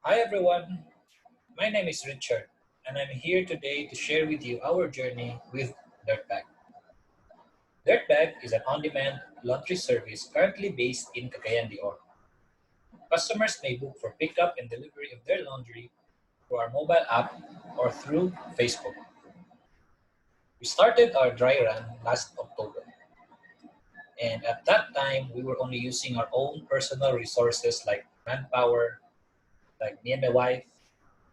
Hi everyone, my name is Richard and I'm here today to share with you our journey with Dirtbag. Dirtbag is an on-demand laundry service currently based in Cagayan de Oro. Customers may book for pickup and delivery of their laundry through our mobile app or through Facebook. We started our dry run last October, and at that time we were only using our own personal resources like manpower, like me and my wife,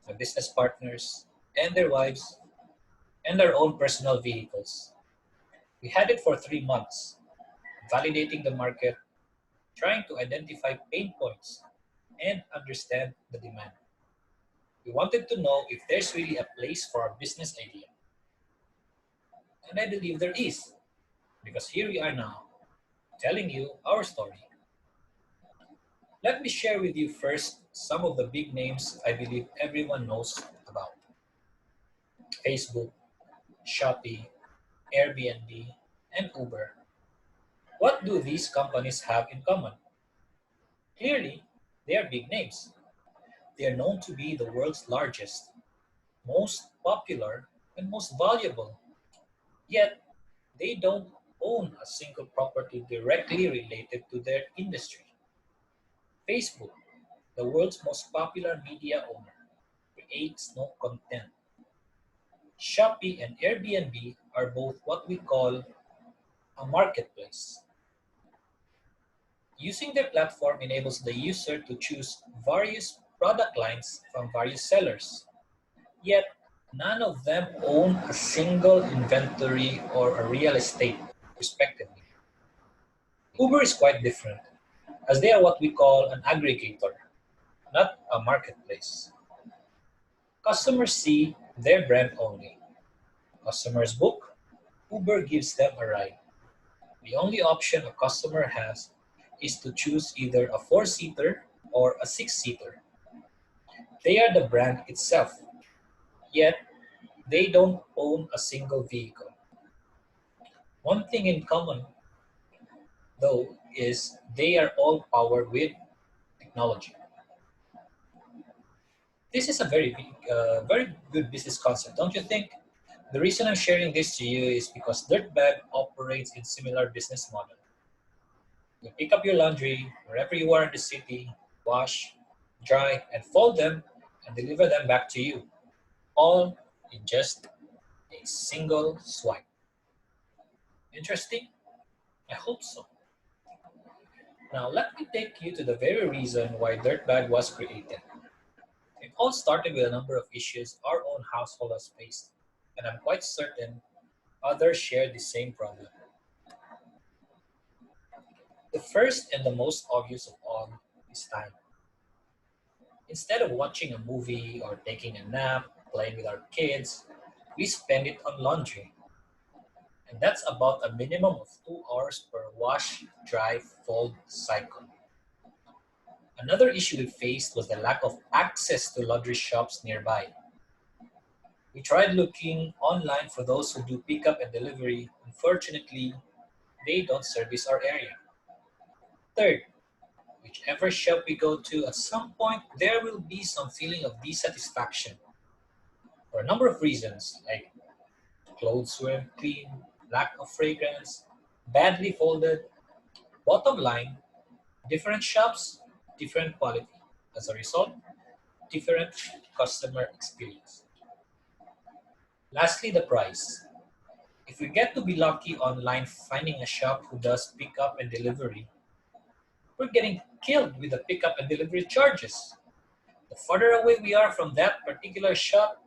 my business partners, and their wives, and our own personal vehicles. We had it for 3 months, validating the market, trying to identify pain points, and understand the demand. We wanted to know if there's really a place for our business idea. And I believe there is, because here we are now, telling you our story. Let me share with you first some of the big names I believe everyone knows about: Facebook, Shopee, Airbnb, and Uber. What do these companies have in common? Clearly, they are big names. They are known to be the world's largest, most popular, and most valuable. Yet, they don't own a single property directly related to their industry. Facebook, the world's most popular media owner, creates no content. Shopee and Airbnb are both what we call a marketplace. Using their platform enables the user to choose various product lines from various sellers. Yet, none of them own a single inventory or a real estate, respectively. Uber is quite different, as they are what we call an aggregator, not a marketplace. Customers see their brand only. Customers book, Uber gives them a ride. The only option a customer has is to choose either a four-seater or a six-seater. They are the brand itself, yet they don't own a single vehicle. One thing in common, though, is they are all powered with technology. This is a very good business concept, don't you think? The reason I'm sharing this to you is because Dirtbag operates in similar business model. You pick up your laundry wherever you are in the city, wash, dry, and fold them, and deliver them back to you, all in just a single swipe. Interesting? I hope so. Now let me take you to the very reason why Dirtbag was created. It all started with a number of issues our own household has faced, and I'm quite certain others share the same problem. The first and the most obvious of all is time. Instead of watching a movie or taking a nap, playing with our kids, we spend it on laundry. And that's about a minimum of 2 hours per wash, dry, fold cycle. Another issue we faced was the lack of access to laundry shops nearby. We tried looking online for those who do pickup and delivery. Unfortunately, they don't service our area. Third, whichever shop we go to, at some point there will be some feeling of dissatisfaction for a number of reasons, like clothes weren't clean, lack of fragrance, badly folded. Bottom line, different shops, different quality. As a result, different customer experience. Lastly, the price. If we get to be lucky online finding a shop who does pickup and delivery, we're getting killed with the pickup and delivery charges. The further away we are from that particular shop,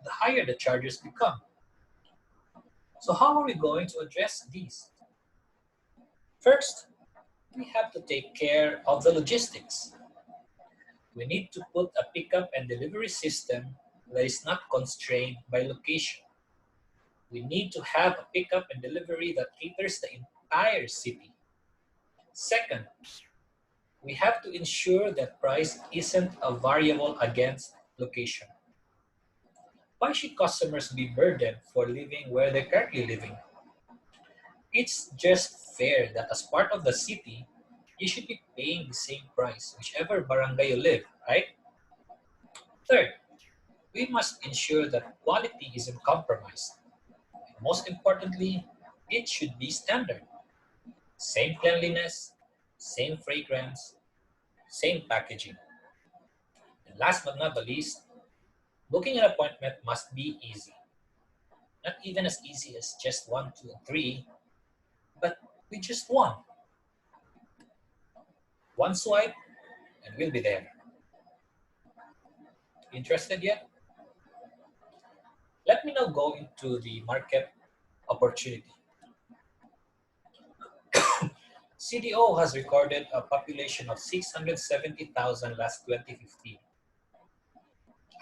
the higher the charges become. So, how are we going to address these? First, we have to take care of the logistics. We need to put a pickup and delivery system that is not constrained by location. We need to have a pickup and delivery that caters the entire city. Second, we have to ensure that price isn't a variable against location. Why should customers be burdened for living where they're currently living? It's just fair that as part of the city, you should be paying the same price, whichever barangay you live, right? Third, we must ensure that quality isn't compromised. And most importantly, it should be standard. Same cleanliness, same fragrance, same packaging. And last but not the least, booking an appointment must be easy. Not even as easy as just one, two, and three, but with just one. One swipe, and we'll be there. Interested yet? Let me now go into the market opportunity. CDO has recorded a population of 670,000 last 2015.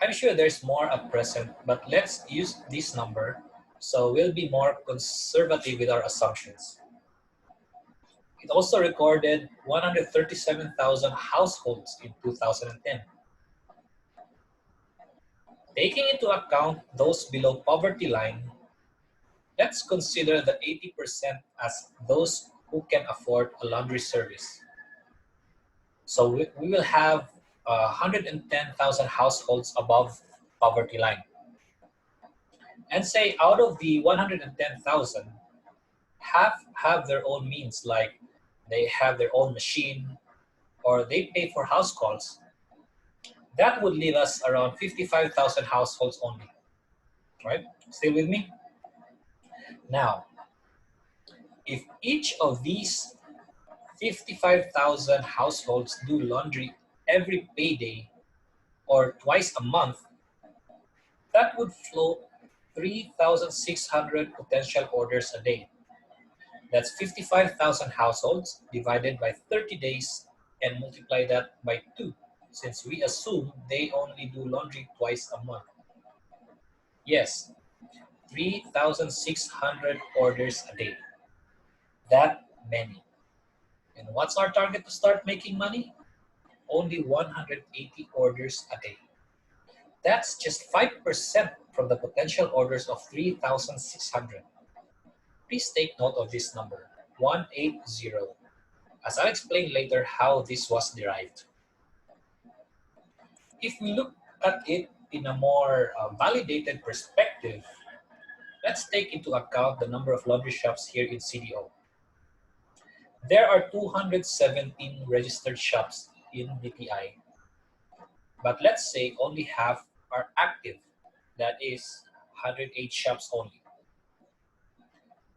I'm sure there's more at present, but let's use this number so we'll be more conservative with our assumptions. It also recorded 137,000 households in 2010. Taking into account those below poverty line, let's consider the 80% as those who can afford a laundry service. So we will have 110,000 households above poverty line. And say out of the 110,000, half have their own means, like they have their own machine or they pay for house calls. That would leave us around 55,000 households only, right? Still with me? Now, if each of these 55,000 households do laundry every payday or twice a month, that would flow 3,600 potential orders a day. That's 55,000 households divided by 30 days and multiply that by 2, since we assume they only do laundry twice a month. Yes, 3,600 orders a day. That many. And what's our target to start making money? Only 180 orders a day. That's just 5% from the potential orders of 3,600. Please take note of this number, 180, as I'll explain later how this was derived. If we look at it in a more validated perspective, let's take into account the number of laundry shops here in CDO. There are 217 registered shops in DTI, but let's say only half are active. That is 108 shops only.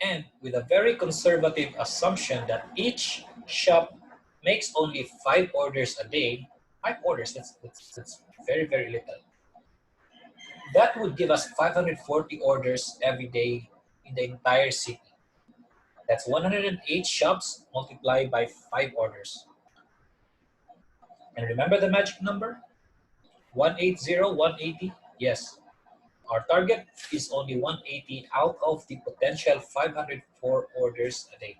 And with a very conservative assumption that each shop makes only 5 orders a day, 5 orders, that's very, very little. That would give us 540 orders every day in the entire city. That's 108 shops multiplied by 5 orders. And remember the magic number? 180, 180? Yes. Our target is only 180 out of the potential 504 orders a day.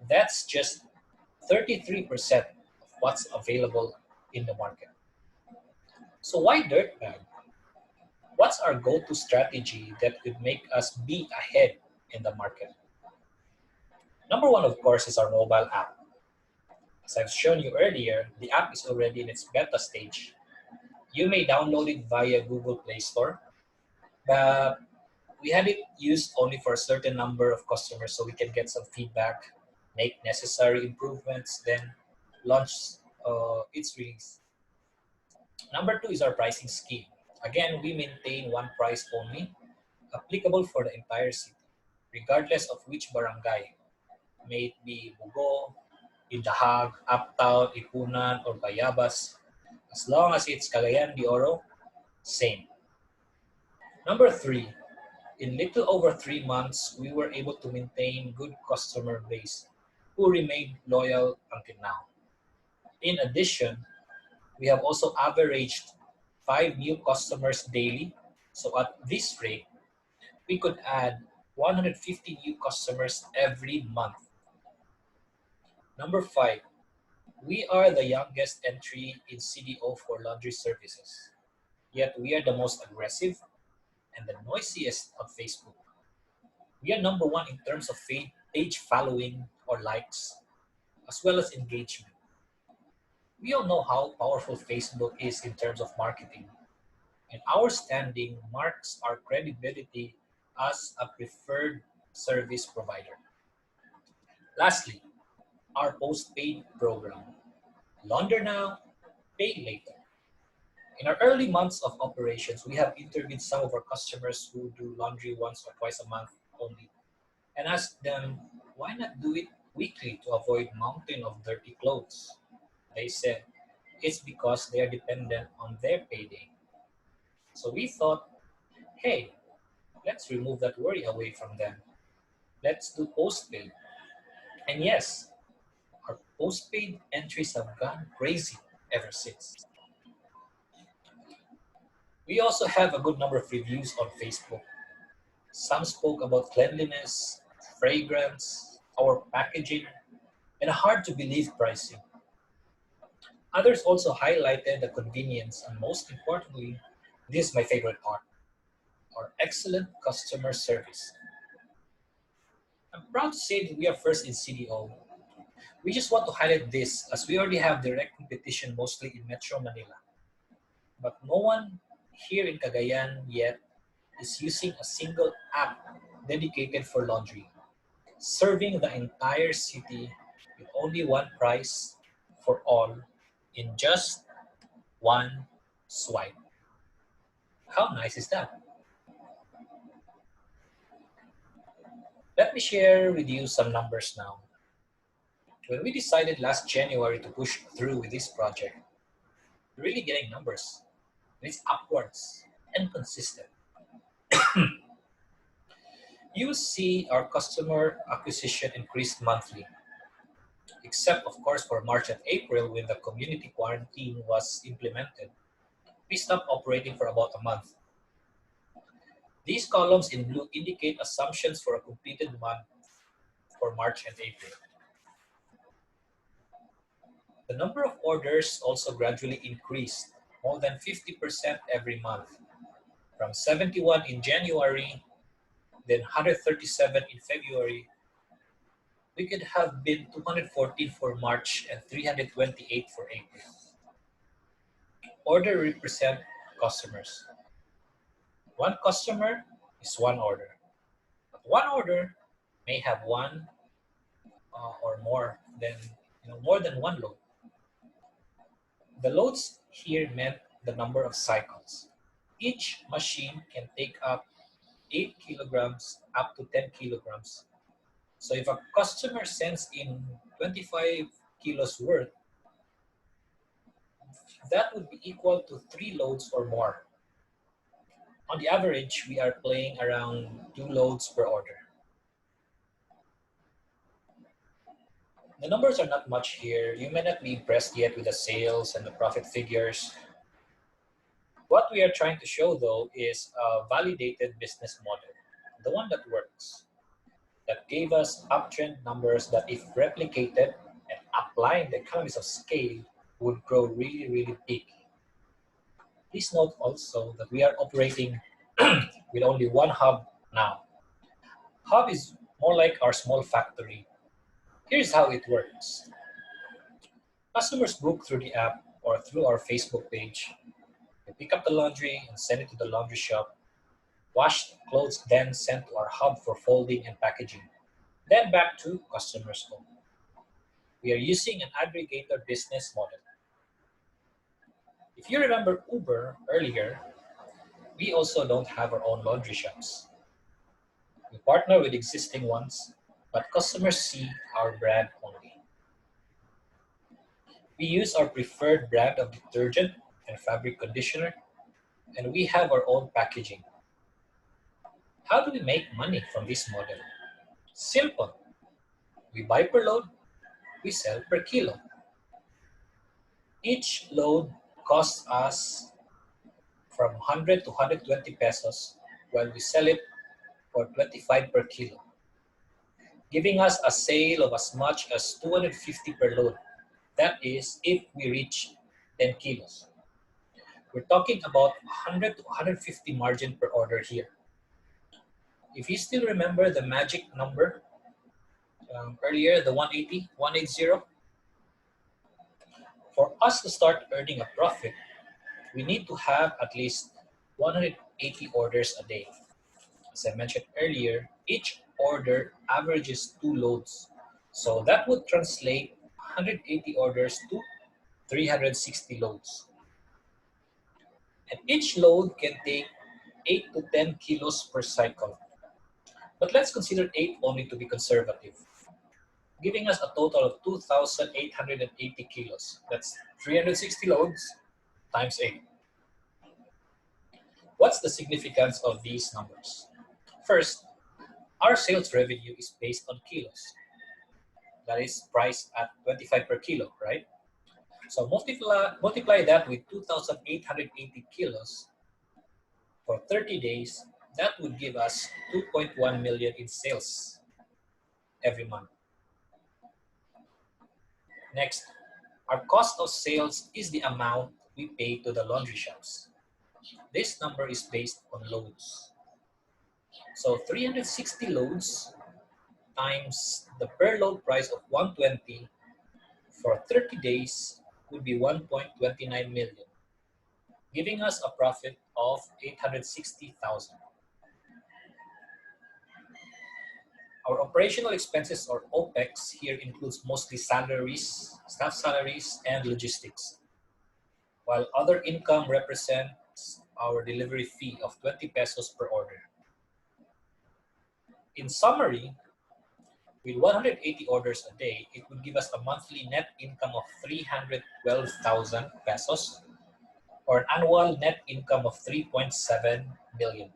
That's just 33% of what's available in the market. So why Dirtbag? What's our go-to strategy that could make us be ahead in the market? Number one, of course, is our mobile app. As I've shown you earlier, the app is already in its beta stage. You may download it via Google Play Store, but we had it used only for a certain number of customers so we can get some feedback, make necessary improvements, then launch its release. Number two is our pricing scheme. Again, we maintain one price only, applicable for the entire city, regardless of which barangay, may it be Bugo, Indahag, Uptown, Ipunan, or Bayabas. As long as it's Cagayan de Oro, same. Number three, in little over 3 months, we were able to maintain good customer base who remained loyal until now. In addition, we have also averaged 5 new customers daily. So at this rate, we could add 150 new customers every month. Number five, we are the youngest entry in CDO for laundry services. Yet we are the most aggressive and the noisiest on Facebook. We are number one in terms of page following or likes, as well as engagement. We all know how powerful Facebook is in terms of marketing, and our standing marks our credibility as a preferred service provider. Lastly, our postpaid program. Launder now, pay later. In our early months of operations, we have interviewed some of our customers who do laundry once or twice a month only and asked them why not do it weekly to avoid mountain of dirty clothes. They said it's because they are dependent on their payday. So we thought, hey, let's remove that worry away from them. Let's do postpaid. And yes, our postpaid entries have gone crazy ever since. We also have a good number of reviews on Facebook. Some spoke about cleanliness, fragrance, our packaging, and hard to believe pricing. Others also highlighted the convenience and most importantly, this is my favorite part, our excellent customer service. I'm proud to say that we are first in CDO. We just want to highlight this as we already have direct competition mostly in Metro Manila. But no one here in Cagayan yet is using a single app dedicated for laundry, serving the entire city with only one price for all in just one swipe. How nice is that? Let me share with you some numbers now. When we decided last January to push through with this project, we're really getting numbers. It's upwards and consistent. You will see our customer acquisition increased monthly, except of course for March and April when the community quarantine was implemented. We stopped operating for about a month. These columns in blue indicate assumptions for a completed month for March and April. The number of orders also gradually increased, more than 50% every month, from 71 in January, then 137 in February. We could have been 214 for March and 328 for April. Order represent customers. One customer is one order. But one order may have one or more than one load. The loads here meant the number of cycles. Each machine can take up 8 kilograms up to 10 kilograms. So if a customer sends in 25 kilos worth, that would be equal to 3 loads or more. On the average, we are playing around 2 loads per order. The numbers are not much here. You may not be impressed yet with the sales and the profit figures. What we are trying to show though is a validated business model, the one that works, that gave us uptrend numbers that if replicated and applying the economies of scale would grow really, really big. Please note also that we are operating with only one hub now. Hub is more like our small factory. Here's how it works. Customers book through the app or through our Facebook page. They pick up the laundry and send it to the laundry shop. Washed clothes then sent to our hub for folding and packaging. Then back to customers' home. We are using an aggregator business model. If you remember Uber earlier, we also don't have our own laundry shops. We partner with existing ones, but customers see our brand only. We use our preferred brand of detergent and fabric conditioner, and we have our own packaging. How do we make money from this model? Simple. We buy per load, we sell per kilo. Each load costs us from 100 to 120 pesos while we sell it for 25 per kilo, giving us a sale of as much as 250 per load. That is if we reach 10 kilos. We're talking about 100 to 150 margin per order here. If you still remember the magic number earlier, the 180, 180, For us to start earning a profit, we need to have at least 180 orders a day. As I mentioned earlier, each order averages 2 loads. So that would translate 180 orders to 360 loads. And each load can take 8 to 10 kilos per cycle. But let's consider 8 only to be conservative, giving us a total of 2,880 kilos. That's 360 loads times 8. What's the significance of these numbers? First, our sales revenue is based on kilos. That is priced at 25 per kilo, right? So multiply that with 2,880 kilos for 30 days. That would give us 2.1 million in sales every month. Next, our cost of sales is the amount we pay to the laundry shops. This number is based on loads. So 360 loads times the per load price of 120 for 30 days would be 1.29 million, giving us a profit of 860,000. Our operational expenses or OPEX here includes mostly salaries, staff salaries, and logistics, while other income represents our delivery fee of 20 pesos per order. In summary, with 180 orders a day, it would give us a monthly net income of 312,000 pesos or an annual net income of 3.7 million.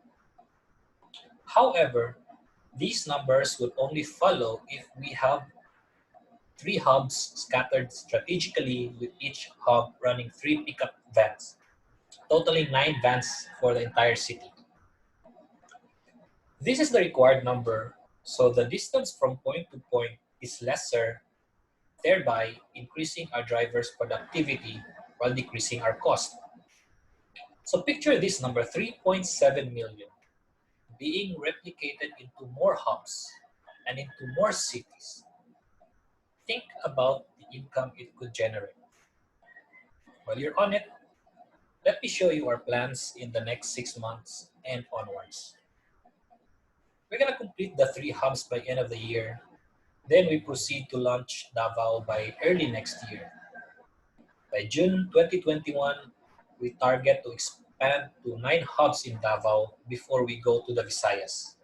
However, these numbers would only follow if we have 3 hubs scattered strategically with each hub running 3 pickup vans, totaling 9 vans for the entire city. This is the required number, so the distance from point to point is lesser, thereby increasing our drivers' productivity while decreasing our cost. So picture this number, 3.7 million, being replicated into more hubs and into more cities. Think about the income it could generate. While you're on it, let me show you our plans in the next 6 months and onwards. We're going to complete the 3 hubs by end of the year. Then we proceed to launch Davao by early next year. By June 2021, we target to expand to 9 hubs in Davao before we go to the Visayas.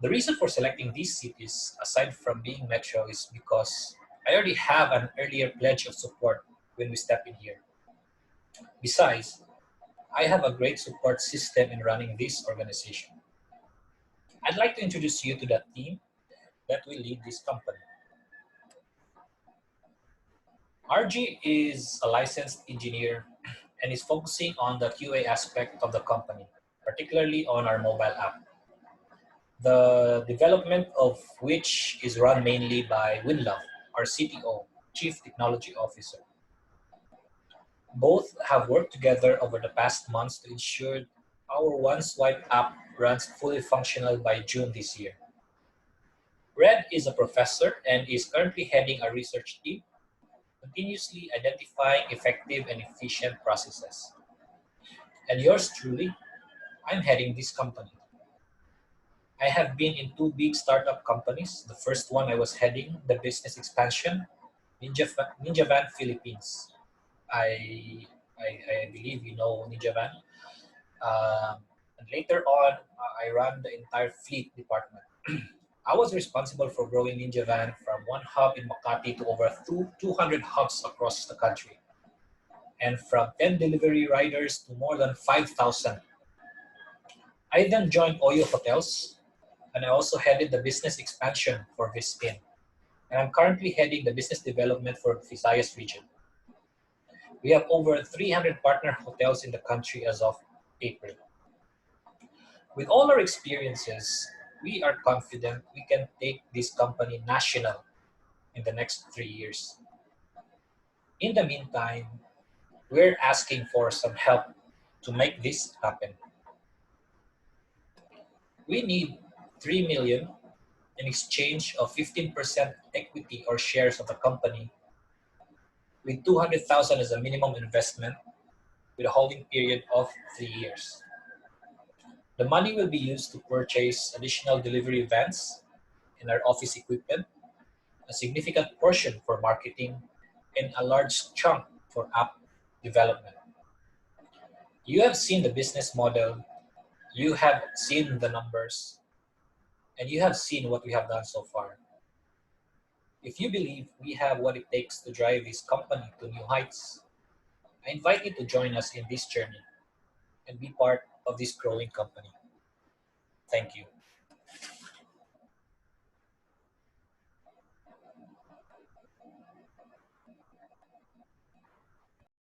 The reason for selecting these cities, aside from being metro, is because I already have an earlier pledge of support when we step in here. Besides, I have a great support system in running this organization. I'd like to introduce you to the team that will lead this company. RG is a licensed engineer and is focusing on the QA aspect of the company, particularly on our mobile app, the development of which is run mainly by Winlove, our CTO, Chief Technology Officer. Both have worked together over the past months to ensure our OneSwipe app runs fully functional by June this year. Red is a professor and is currently heading a research team, continuously identifying effective and efficient processes. And yours truly, I'm heading this company. I have been in 2 big startup companies. The first one I was heading the business expansion, Ninja Van Philippines. I believe you know Ninja Van. And later on, I ran the entire fleet department. I was responsible for growing Ninja Van from 1 hub in Makati to over 200 hubs across the country, and from 10 delivery riders to more than 5,000. I then joined Oyo Hotels, and I also headed the business expansion for Vispin. And I'm currently heading the business development for Visayas region. We have over 300 partner hotels in the country as of April. With all our experiences, we are confident we can take this company national in the next 3 years. In the meantime, we're asking for some help to make this happen. We need 3 million in exchange of 15% equity or shares of the company with 200,000 as a minimum investment with a holding period of 3 years. The money will be used to purchase additional delivery vans and our office equipment, a significant portion for marketing, and a large chunk for app development. You have seen the business model, you have seen the numbers, and you have seen what we have done so far. If you believe we have what it takes to drive this company to new heights, I invite you to join us in this journey and be part of this growing company. Thank you.